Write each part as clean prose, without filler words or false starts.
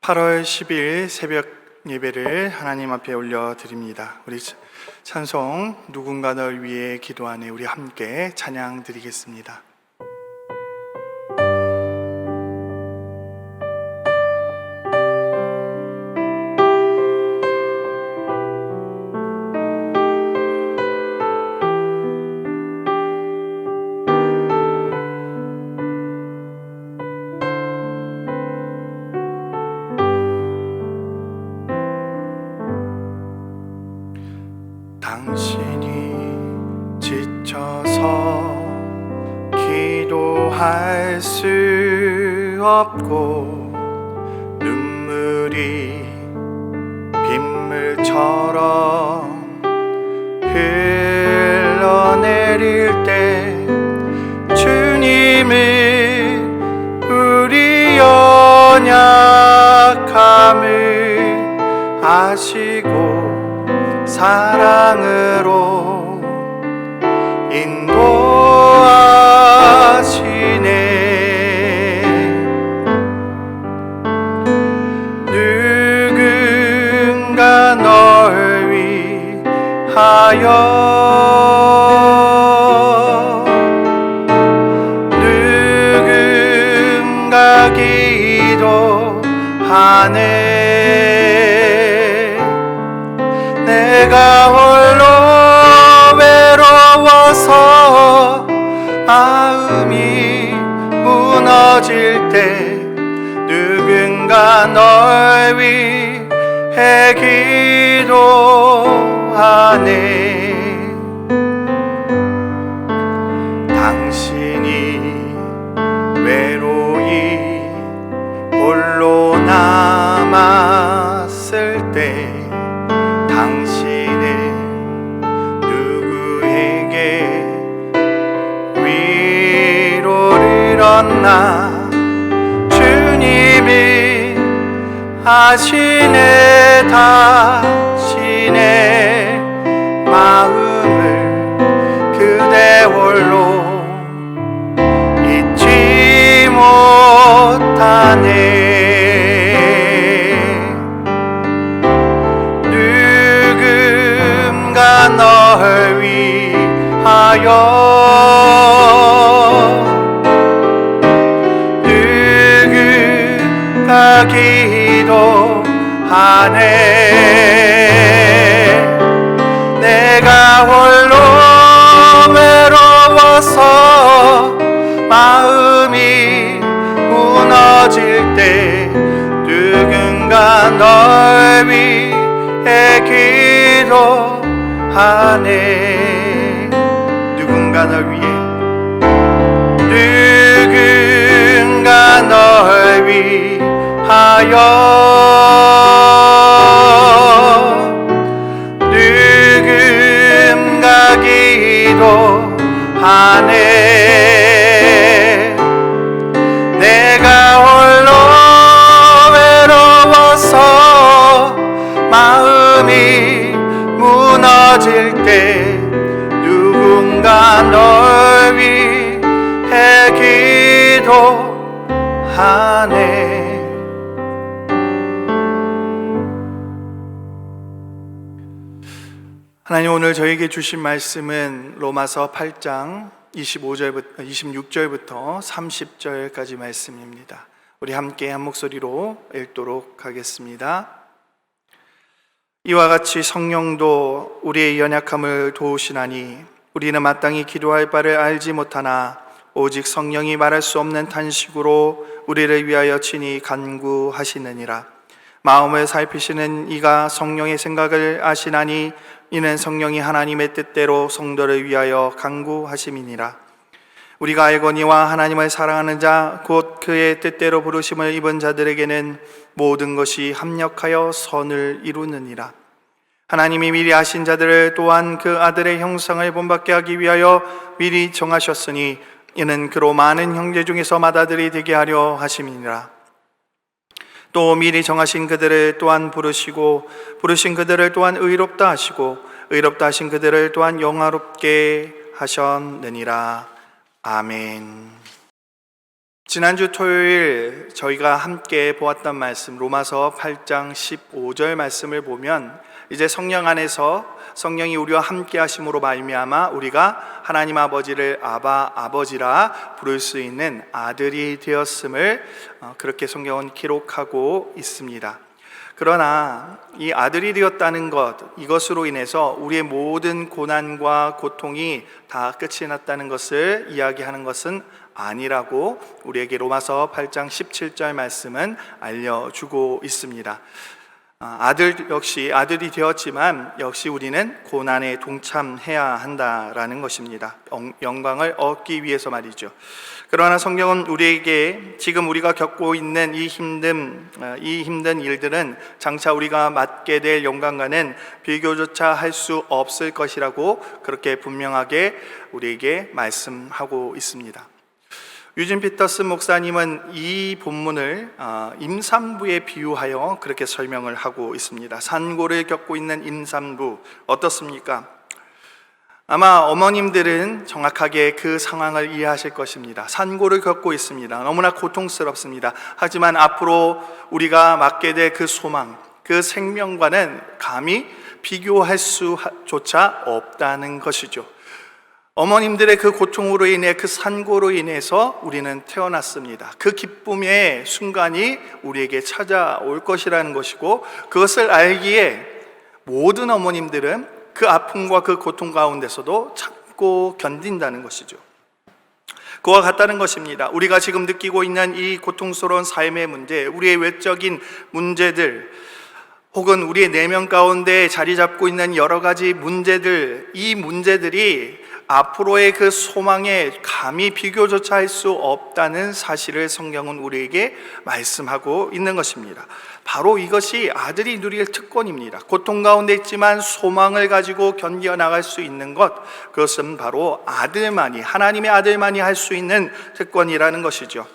8월 10일 새벽 예배를 하나님 앞에 올려드립니다. 우리 찬송 누군가 널 위해 기도하네 우리 함께 찬양 드리겠습니다. 당신이 지쳐서 기도할 수 없고 눈물이 빗물처럼 흘러내릴 때 주님은 우리 연약함을 아시고 사랑으로 인도하시네. 누군가 널 위하여 누군가 기도하네. 내가 홀로 외로워서 마음이 무너질 때 누군가 널 위해 기도하네. 당신이 외로이 홀로 남았을 때 당신은 누구에게 위로를 얻나. 주님이 아시네. 당신의 마음을 그대 홀로 잊지 못하네. 널 위하여 누군가 기도하네. 내가 홀로 외로워서 마음이 무너질 때 누군가 널 위해 기도하네. 누군가 널 위해 누군가 널 위하여 누군가 기도하네. 내가 홀로 외로워서 마음이 무너질 때 누군가 널 위해 기도하네. 하나님, 오늘 저에게 주신 말씀은 로마서 8장 26절부터 30절까지 말씀입니다. 우리 함께 한 목소리로 읽도록 하겠습니다. 이와 같이 성령도 우리의 연약함을 도우시나니 우리는 마땅히 기도할 바를 알지 못하나 오직 성령이 말할 수 없는 탄식으로 우리를 위하여 친히 간구하시느니라. 마음을 살피시는 이가 성령의 생각을 아시나니 이는 성령이 하나님의 뜻대로 성도를 위하여 간구하심이니라. 우리가 알거니와 하나님을 사랑하는 자 곧 그의 뜻대로 부르심을 입은 자들에게는 모든 것이 합력하여 선을 이루느니라. 하나님이 미리 아신 자들을 또한 그 아들의 형상을 본받게 하기 위하여 미리 정하셨으니 이는 그로 많은 형제 중에서 맏아들이 되게 하려 하심이니라. 또 미리 정하신 그들을 또한 부르시고 부르신 그들을 또한 의롭다 하시고 의롭다 하신 그들을 또한 영화롭게 하셨느니라. 아멘. 지난주 토요일 저희가 함께 보았던 말씀 로마서 8장 15절 말씀을 보면 이제 성령 안에서 성령이 우리와 함께 하심으로 말미암아 우리가 하나님 아버지를 아바 아버지라 부를 수 있는 아들이 되었음을 그렇게 성경은 기록하고 있습니다. 그러나 이 아들이 되었다는 것, 이것으로 인해서 우리의 모든 고난과 고통이 다 끝이 났다는 것을 이야기하는 것은 아니라고 우리에게 로마서 8장 17절 말씀은 알려주고 있습니다. 아들 역시 아들이 되었지만 역시 우리는 고난에 동참해야 한다라는 것입니다. 영광을 얻기 위해서 말이죠. 그러나 성경은 우리에게 지금 우리가 겪고 있는 이 힘든 일들은 장차 우리가 맞게 될 영광과는 비교조차 할 수 없을 것이라고 그렇게 분명하게 우리에게 말씀하고 있습니다. 유진 피터슨 목사님은 이 본문을 임산부에 비유하여 그렇게 설명을 하고 있습니다. 산고를 겪고 있는 임산부 어떻습니까? 아마 어머님들은 정확하게 그 상황을 이해하실 것입니다. 산고를 겪고 있습니다. 너무나 고통스럽습니다. 하지만 앞으로 우리가 맞게 될 그 소망, 그 생명과는 감히 비교할 수조차 없다는 것이죠. 어머님들의 그 고통으로 인해 그 산고로 인해서 우리는 태어났습니다. 그 기쁨의 순간이 우리에게 찾아올 것이라는 것이고, 그것을 알기에 모든 어머님들은 그 아픔과 그 고통 가운데서도 참고 견딘다는 것이죠. 그와 같다는 것입니다. 우리가 지금 느끼고 있는 이 고통스러운 삶의 문제, 우리의 외적인 문제들, 혹은 우리의 내면 가운데 자리 잡고 있는 여러 가지 문제들, 이 문제들이 앞으로의 그 소망에 감히 비교조차 할 수 없다는 사실을 성경은 우리에게 말씀하고 있는 것입니다. 바로 이것이 아들이 누릴 특권입니다. 고통 가운데 있지만 소망을 가지고 견뎌나갈 수 있는 것, 그것은 바로 아들만이, 하나님의 아들만이 할 수 있는 특권이라는 것이죠.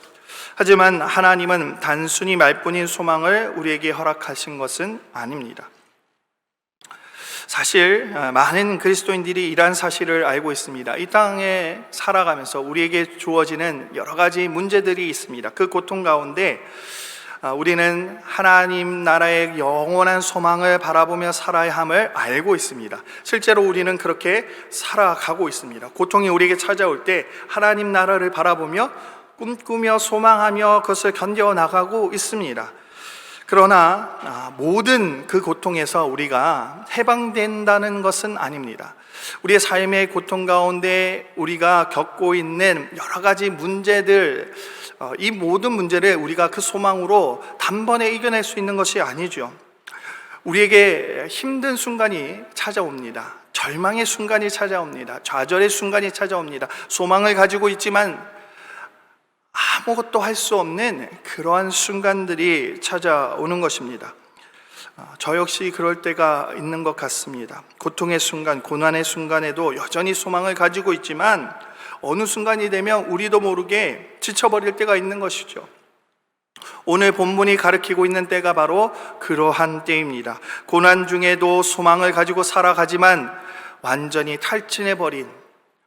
하지만 하나님은 단순히 말뿐인 소망을 우리에게 허락하신 것은 아닙니다. 사실 많은 그리스도인들이 이러한 사실을 알고 있습니다. 이 땅에 살아가면서 우리에게 주어지는 여러 가지 문제들이 있습니다. 그 고통 가운데 우리는 하나님 나라의 영원한 소망을 바라보며 살아야 함을 알고 있습니다. 실제로 우리는 그렇게 살아가고 있습니다. 고통이 우리에게 찾아올 때 하나님 나라를 바라보며 꿈꾸며 소망하며 그것을 견뎌나가고 있습니다. 그러나 모든 그 고통에서 우리가 해방된다는 것은 아닙니다. 우리의 삶의 고통 가운데 우리가 겪고 있는 여러 가지 문제들, 이 모든 문제를 우리가 그 소망으로 단번에 이겨낼 수 있는 것이 아니죠. 우리에게 힘든 순간이 찾아옵니다. 절망의 순간이 찾아옵니다. 좌절의 순간이 찾아옵니다. 소망을 가지고 있지만 아무것도 할 수 없는 그러한 순간들이 찾아오는 것입니다. 저 역시 그럴 때가 있는 것 같습니다. 고통의 순간, 고난의 순간에도 여전히 소망을 가지고 있지만 어느 순간이 되면 우리도 모르게 지쳐버릴 때가 있는 것이죠. 오늘 본문이 가리키고 있는 때가 바로 그러한 때입니다. 고난 중에도 소망을 가지고 살아가지만 완전히 탈진해버린,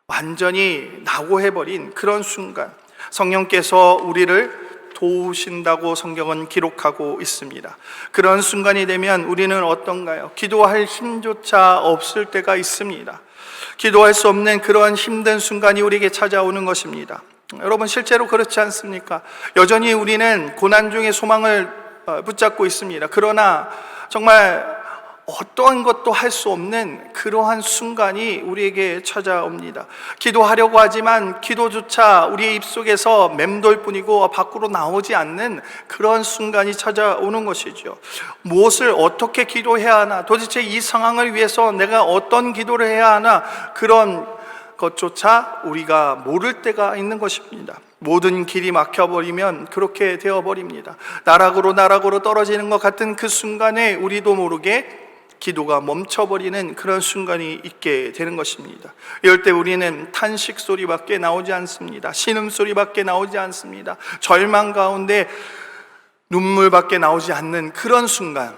완전히 낙오해버린 그런 순간, 성령께서 우리를 도우신다고 성경은 기록하고 있습니다. 그런 순간이 되면 우리는 어떤가요? 기도할 힘조차 없을 때가 있습니다. 기도할 수 없는 그런 힘든 순간이 우리에게 찾아오는 것입니다. 여러분, 실제로 그렇지 않습니까? 여전히 우리는 고난 중에 소망을 붙잡고 있습니다. 그러나 정말 어떠한 것도 할 수 없는 그러한 순간이 우리에게 찾아옵니다. 기도하려고 하지만 기도조차 우리의 입속에서 맴돌 뿐이고 밖으로 나오지 않는 그런 순간이 찾아오는 것이죠. 무엇을 어떻게 기도해야 하나, 도대체 이 상황을 위해서 내가 어떤 기도를 해야 하나, 그런 것조차 우리가 모를 때가 있는 것입니다. 모든 길이 막혀버리면 그렇게 되어버립니다. 나락으로 떨어지는 것 같은 그 순간에 우리도 모르게 기도가 멈춰버리는 그런 순간이 있게 되는 것입니다. 이럴 때 우리는 탄식 소리밖에 나오지 않습니다. 신음 소리밖에 나오지 않습니다. 절망 가운데 눈물밖에 나오지 않는 그런 순간,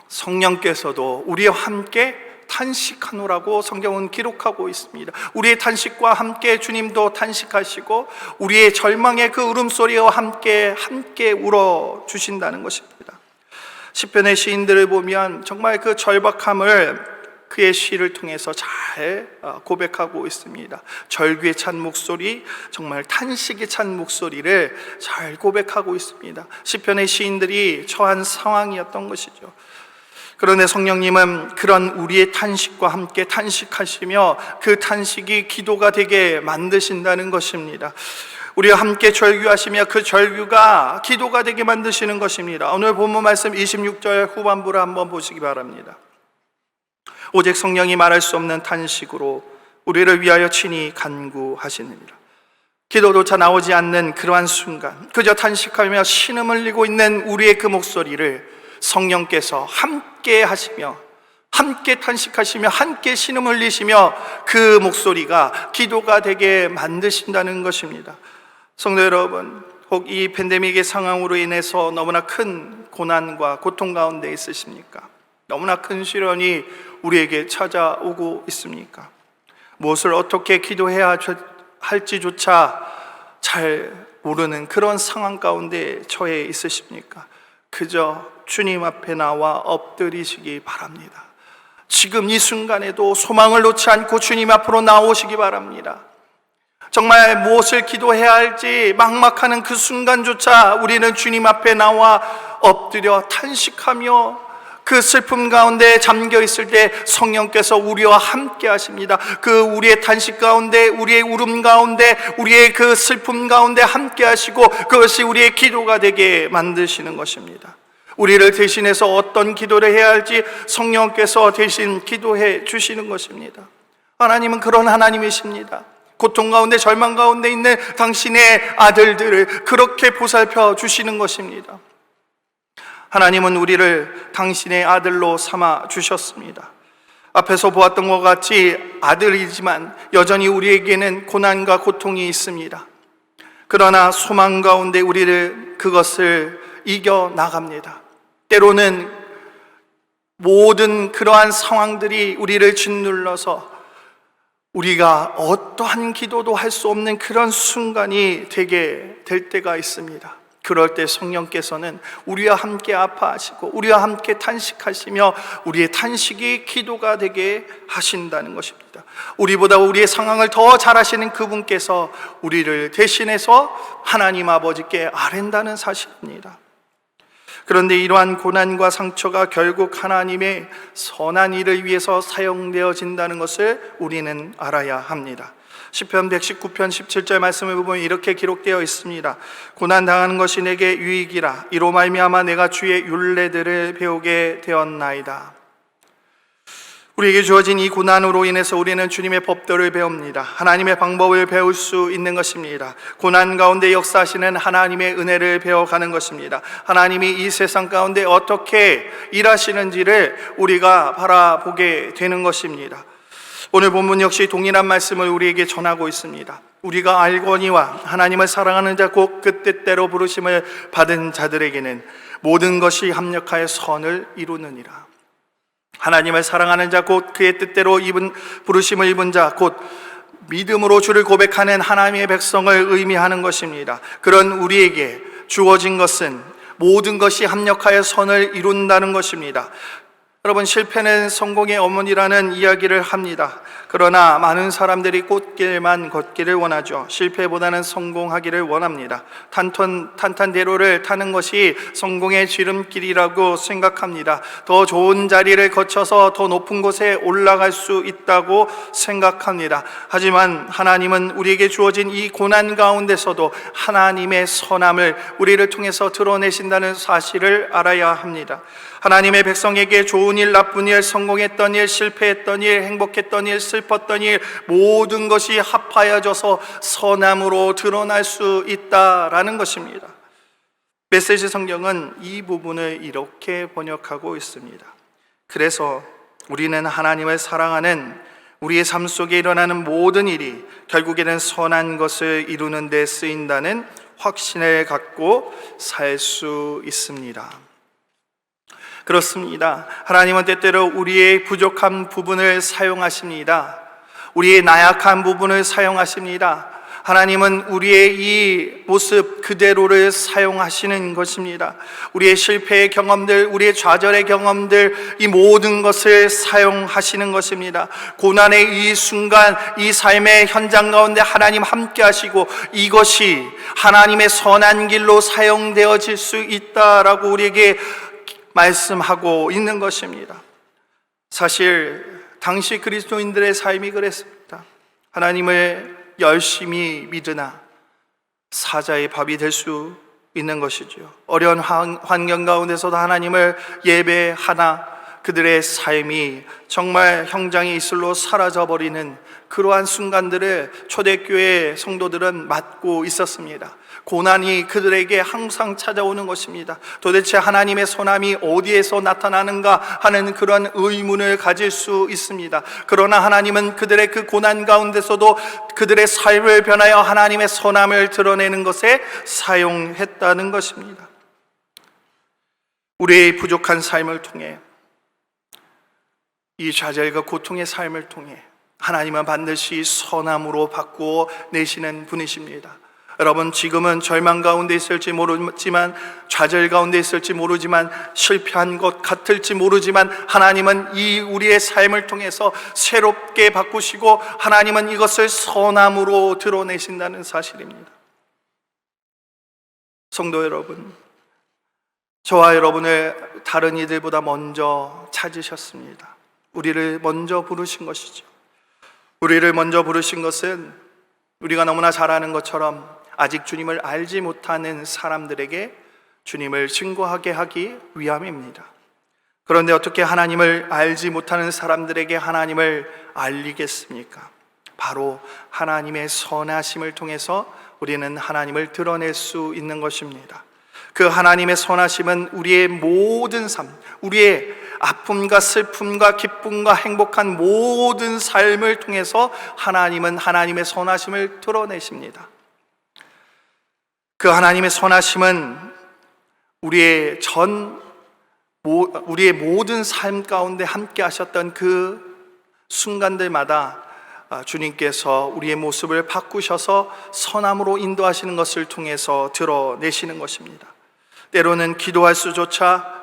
성령께서도 우리와 함께 탄식하노라고 성경은 기록하고 있습니다. 우리의 탄식과 함께 주님도 탄식하시고 우리의 절망의 그 울음소리와 함께 울어주신다는 것입니다. 시편의 시인들을 보면 정말 그 절박함을 그의 시를 통해서 잘 고백하고 있습니다. 절규에 찬 목소리, 정말 탄식에 찬 목소리를 잘 고백하고 있습니다. 시편의 시인들이 처한 상황이었던 것이죠. 그런데 성령님은 그런 우리의 탄식과 함께 탄식하시며 그 탄식이 기도가 되게 만드신다는 것입니다. 우리와 함께 절규하시며 그 절규가 기도가 되게 만드시는 것입니다. 오늘 본문 말씀 26절 후반부를 한번 보시기 바랍니다. 오직 성령이 말할 수 없는 탄식으로 우리를 위하여 친히 간구하시느니라. 기도조차 나오지 않는 그러한 순간, 그저 탄식하며 신음 흘리고 있는 우리의 그 목소리를 성령께서 함께 하시며, 함께 탄식하시며, 함께 신음 흘리시며 그 목소리가 기도가 되게 만드신다는 것입니다. 성도 여러분, 혹 이 팬데믹의 상황으로 인해서 너무나 큰 고난과 고통 가운데 있으십니까? 너무나 큰 시련이 우리에게 찾아오고 있습니까? 무엇을 어떻게 기도해야 할지조차 잘 모르는 그런 상황 가운데 처해 있으십니까? 그저 주님 앞에 나와 엎드리시기 바랍니다. 지금 이 순간에도 소망을 놓지 않고 주님 앞으로 나오시기 바랍니다. 정말 무엇을 기도해야 할지 막막하는 그 순간조차 우리는 주님 앞에 나와 엎드려 탄식하며 그 슬픔 가운데 잠겨 있을 때 성령께서 우리와 함께 하십니다. 그 우리의 탄식 가운데, 우리의 울음 가운데, 우리의 그 슬픔 가운데 함께 하시고 그것이 우리의 기도가 되게 만드시는 것입니다. 우리를 대신해서 어떤 기도를 해야 할지 성령께서 대신 기도해 주시는 것입니다. 하나님은 그런 하나님이십니다. 고통 가운데, 절망 가운데 있는 당신의 아들들을 그렇게 보살펴 주시는 것입니다. 하나님은 우리를 당신의 아들로 삼아 주셨습니다. 앞에서 보았던 것 같이 아들이지만 여전히 우리에게는 고난과 고통이 있습니다. 그러나 소망 가운데 우리를 그것을 이겨 나갑니다. 때로는 모든 그러한 상황들이 우리를 짓눌러서 우리가 어떠한 기도도 할 수 없는 그런 순간이 되게 될 때가 있습니다. 그럴 때 성령께서는 우리와 함께 아파하시고 우리와 함께 탄식하시며 우리의 탄식이 기도가 되게 하신다는 것입니다. 우리보다 우리의 상황을 더 잘 아시는 그분께서 우리를 대신해서 하나님 아버지께 아랜다는 사실입니다. 그런데 이러한 고난과 상처가 결국 하나님의 선한 일을 위해서 사용되어진다는 것을 우리는 알아야 합니다. 시편 119편 17절 말씀을 보면 이렇게 기록되어 있습니다. 고난당하는 것이 내게 유익이라. 이로 말미암아 내가 주의 율례들을 배우게 되었나이다. 우리에게 주어진 이 고난으로 인해서 우리는 주님의 법도를 배웁니다. 하나님의 방법을 배울 수 있는 것입니다. 고난 가운데 역사하시는 하나님의 은혜를 배워가는 것입니다. 하나님이 이 세상 가운데 어떻게 일하시는지를 우리가 바라보게 되는 것입니다. 오늘 본문 역시 동일한 말씀을 우리에게 전하고 있습니다. 우리가 알거니와 하나님을 사랑하는 자 곧 그 뜻대로 부르심을 받은 자들에게는 모든 것이 합력하여 선을 이루느니라. 하나님을 사랑하는 자 곧 그의 뜻대로 부르심을 입은 자 곧 믿음으로 주를 고백하는 하나님의 백성을 의미하는 것입니다. 그런 우리에게 주어진 것은 모든 것이 합력하여 선을 이룬다는 것입니다. 여러분, 실패는 성공의 어머니라는 이야기를 합니다. 그러나 많은 사람들이 꽃길만 걷기를 원하죠. 실패보다는 성공하기를 원합니다. 탄탄대로를 타는 것이 성공의 지름길이라고 생각합니다. 더 좋은 자리를 거쳐서 더 높은 곳에 올라갈 수 있다고 생각합니다. 하지만 하나님은 우리에게 주어진 이 고난 가운데서도 하나님의 선함을 우리를 통해서 드러내신다는 사실을 알아야 합니다. 하나님의 백성에게 좋은 일, 나쁜 일, 성공했던 일, 실패했던 일, 행복했던 일, 슬펐던 일 모든 것이 합하여져서 선함으로 드러날 수 있다라는 것입니다. 메시지 성경은 이 부분을 이렇게 번역하고 있습니다. 그래서 우리는 하나님을 사랑하는 우리의 삶 속에 일어나는 모든 일이 결국에는 선한 것을 이루는 데 쓰인다는 확신을 갖고 살 수 있습니다. 그렇습니다. 하나님은 때때로 우리의 부족한 부분을 사용하십니다. 우리의 나약한 부분을 사용하십니다. 하나님은 우리의 이 모습 그대로를 사용하시는 것입니다. 우리의 실패의 경험들, 우리의 좌절의 경험들, 이 모든 것을 사용하시는 것입니다. 고난의 이 순간, 이 삶의 현장 가운데 하나님 함께 하시고 이것이 하나님의 선한 길로 사용되어질 수 있다라고 우리에게 말씀하고 있는 것입니다. 사실 당시 그리스도인들의 삶이 그랬습니다. 하나님을 열심히 믿으나 사자의 밥이 될 수 있는 것이죠. 어려운 환경 가운데서도 하나님을 예배하나 그들의 삶이 정말 형장의 이슬로 사라져버리는 그러한 순간들을 초대교회 성도들은 맞고 있었습니다. 고난이 그들에게 항상 찾아오는 것입니다. 도대체 하나님의 선함이 어디에서 나타나는가 하는 그런 의문을 가질 수 있습니다. 그러나 하나님은 그들의 그 고난 가운데서도 그들의 삶을 변하여 하나님의 선함을 드러내는 것에 사용했다는 것입니다. 우리의 부족한 삶을 통해, 이 좌절과 고통의 삶을 통해 하나님은 반드시 선함으로 바꾸어 내시는 분이십니다. 여러분, 지금은 절망 가운데 있을지 모르지만, 좌절 가운데 있을지 모르지만, 실패한 것 같을지 모르지만 하나님은 이 우리의 삶을 통해서 새롭게 바꾸시고 하나님은 이것을 선함으로 드러내신다는 사실입니다. 성도 여러분, 저와 여러분을 다른 이들보다 먼저 찾으셨습니다. 우리를 먼저 부르신 것이죠. 우리를 먼저 부르신 것은 우리가 너무나 잘 아는 것처럼 아직 주님을 알지 못하는 사람들에게 주님을 증거하게 하기 위함입니다. 그런데 어떻게 하나님을 알지 못하는 사람들에게 하나님을 알리겠습니까? 바로 하나님의 선하심을 통해서 우리는 하나님을 드러낼 수 있는 것입니다. 그 하나님의 선하심은 우리의 모든 삶, 우리의 아픔과 슬픔과 기쁨과 행복한 모든 삶을 통해서 하나님은 하나님의 선하심을 드러내십니다. 그 하나님의 선하심은 우리의 모든 삶 가운데 함께 하셨던 그 순간들마다 주님께서 우리의 모습을 바꾸셔서 선함으로 인도하시는 것을 통해서 드러내시는 것입니다. 때로는 기도할 수조차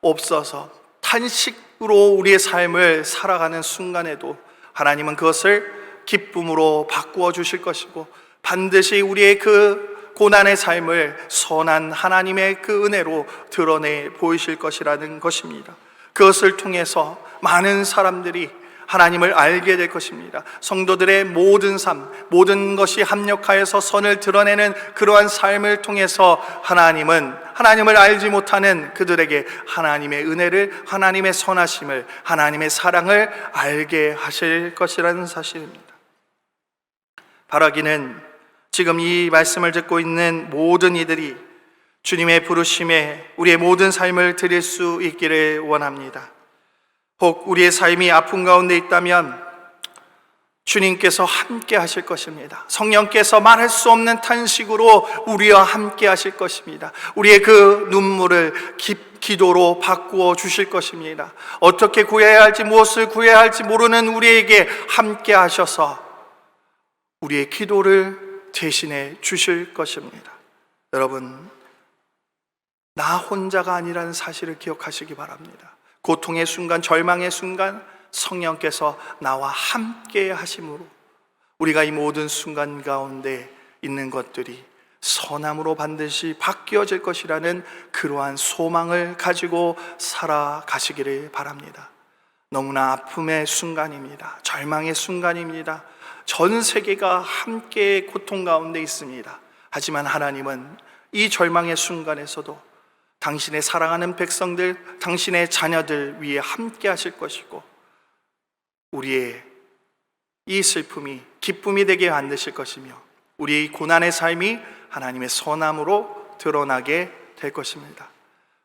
없어서 탄식으로 우리의 삶을 살아가는 순간에도 하나님은 그것을 기쁨으로 바꾸어 주실 것이고 반드시 우리의 그 고난의 삶을 선한 하나님의 그 은혜로 드러내 보이실 것이라는 것입니다. 그것을 통해서 많은 사람들이 하나님을 알게 될 것입니다. 성도들의 모든 삶, 모든 것이 합력하여서 선을 드러내는 그러한 삶을 통해서 하나님은 하나님을 알지 못하는 그들에게 하나님의 은혜를, 하나님의 선하심을, 하나님의 사랑을 알게 하실 것이라는 사실입니다. 바라기는 지금 이 말씀을 듣고 있는 모든 이들이 주님의 부르심에 우리의 모든 삶을 드릴 수 있기를 원합니다. 혹 우리의 삶이 아픔 가운데 있다면 주님께서 함께 하실 것입니다. 성령께서 말할 수 없는 탄식으로 우리와 함께 하실 것입니다. 우리의 그 눈물을 기도로 바꾸어 주실 것입니다. 어떻게 구해야 할지, 무엇을 구해야 할지 모르는 우리에게 함께 하셔서 우리의 기도를 대신해 주실 것입니다. 여러분, 나 혼자가 아니라는 사실을 기억하시기 바랍니다. 고통의 순간, 절망의 순간 성령께서 나와 함께 하심으로 우리가 이 모든 순간 가운데 있는 것들이 선함으로 반드시 바뀌어질 것이라는 그러한 소망을 가지고 살아가시기를 바랍니다. 너무나 아픔의 순간입니다. 절망의 순간입니다. 전 세계가 함께 고통 가운데 있습니다. 하지만 하나님은 이 절망의 순간에서도 당신의 사랑하는 백성들, 당신의 자녀들 위에 함께 하실 것이고 우리의 이 슬픔이 기쁨이 되게 만드실 것이며 우리의 고난의 삶이 하나님의 선함으로 드러나게 될 것입니다.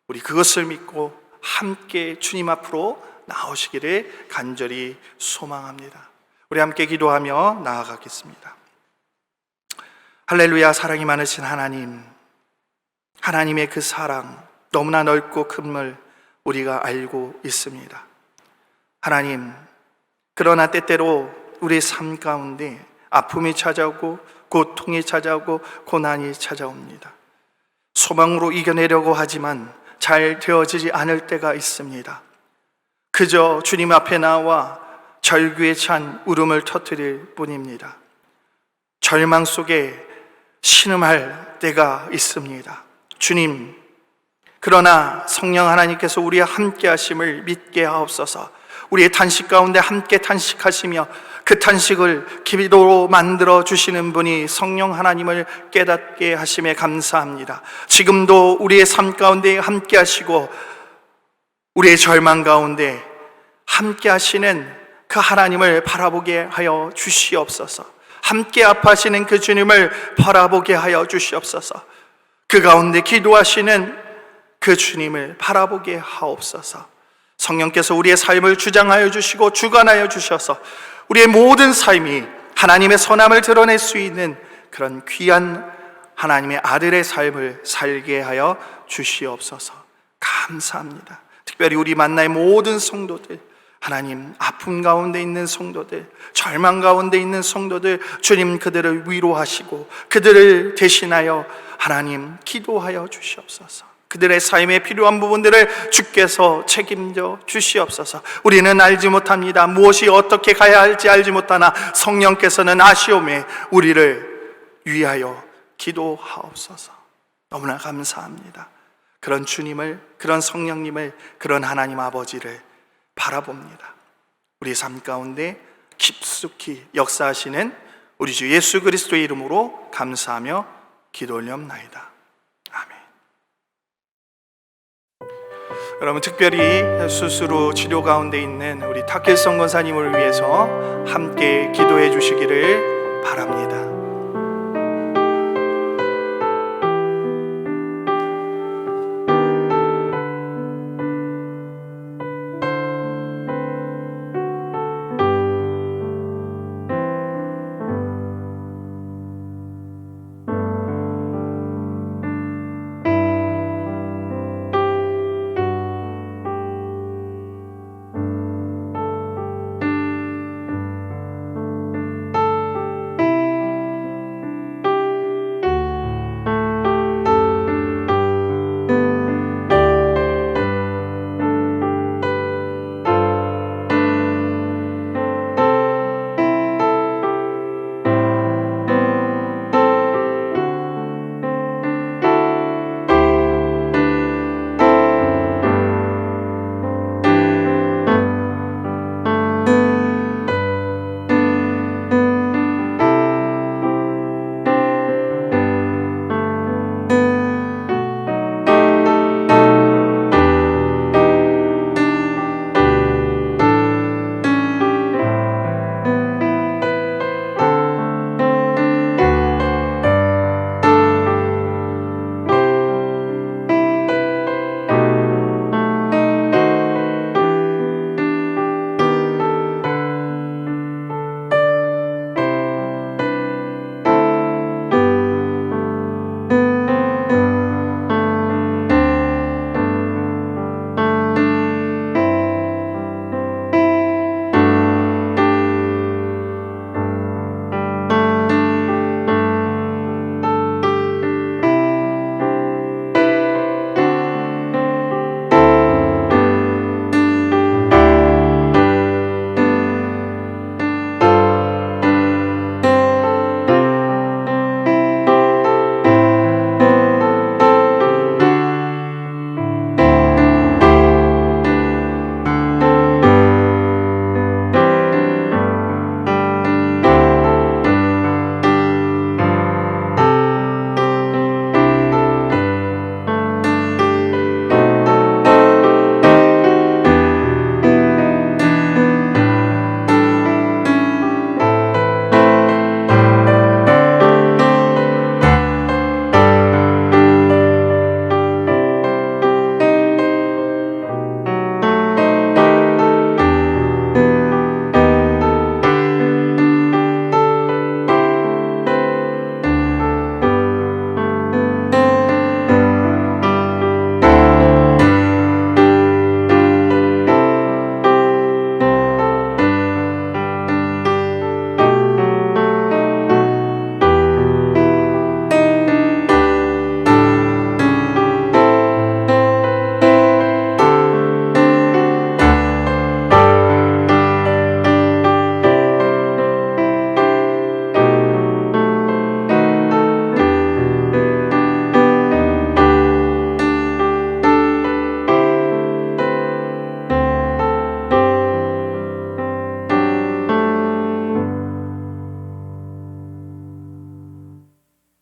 우리 그것을 믿고 함께 주님 앞으로 나오시기를 간절히 소망합니다. 우리 함께 기도하며 나아가겠습니다. 할렐루야. 사랑이 많으신 하나님, 하나님의 그 사랑, 너무나 넓고 큰 물, 우리가 알고 있습니다. 하나님, 그러나 때때로 우리 삶 가운데 아픔이 찾아오고 고통이 찾아오고 고난이 찾아옵니다. 소망으로 이겨내려고 하지만 잘 되어지지 않을 때가 있습니다. 그저 주님 앞에 나와 절규에 찬 울음을 터뜨릴 뿐입니다. 절망 속에 신음할 때가 있습니다. 주님, 그러나 성령 하나님께서 우리와 함께 하심을 믿게 하옵소서. 우리의 탄식 가운데 함께 탄식하시며 그 탄식을 기도로 만들어 주시는 분이 성령 하나님을 깨닫게 하심에 감사합니다. 지금도 우리의 삶 가운데 함께 하시고 우리의 절망 가운데 함께 하시는 그 하나님을 바라보게 하여 주시옵소서. 함께 아파하시는 그 주님을 바라보게 하여 주시옵소서. 그 가운데 기도하시는 그 주님을 바라보게 하옵소서. 성령께서 우리의 삶을 주장하여 주시고 주관하여 주셔서 우리의 모든 삶이 하나님의 선함을 드러낼 수 있는 그런 귀한 하나님의 아들의 삶을 살게 하여 주시옵소서. 감사합니다. 특별히 우리 만나의 모든 성도들, 하나님, 아픔 가운데 있는 성도들, 절망 가운데 있는 성도들, 주님 그들을 위로하시고 그들을 대신하여 하나님 기도하여 주시옵소서. 그들의 삶에 필요한 부분들을 주께서 책임져 주시옵소서. 우리는 알지 못합니다. 무엇이 어떻게 가야 할지 알지 못하나 성령께서는 아시오매 우리를 위하여 기도하옵소서. 너무나 감사합니다. 그런 주님을, 그런 성령님을, 그런 하나님 아버지를 바라봅니다. 우리 삶 가운데 깊숙이 역사하시는 우리 주 예수 그리스도의 이름으로 감사하며 기도 올려옵나이다. 아멘. 여러분, 특별히 수술 후 치료 가운데 있는 우리 탁길성 권사님을 위해서 함께 기도해 주시기를 바랍니다.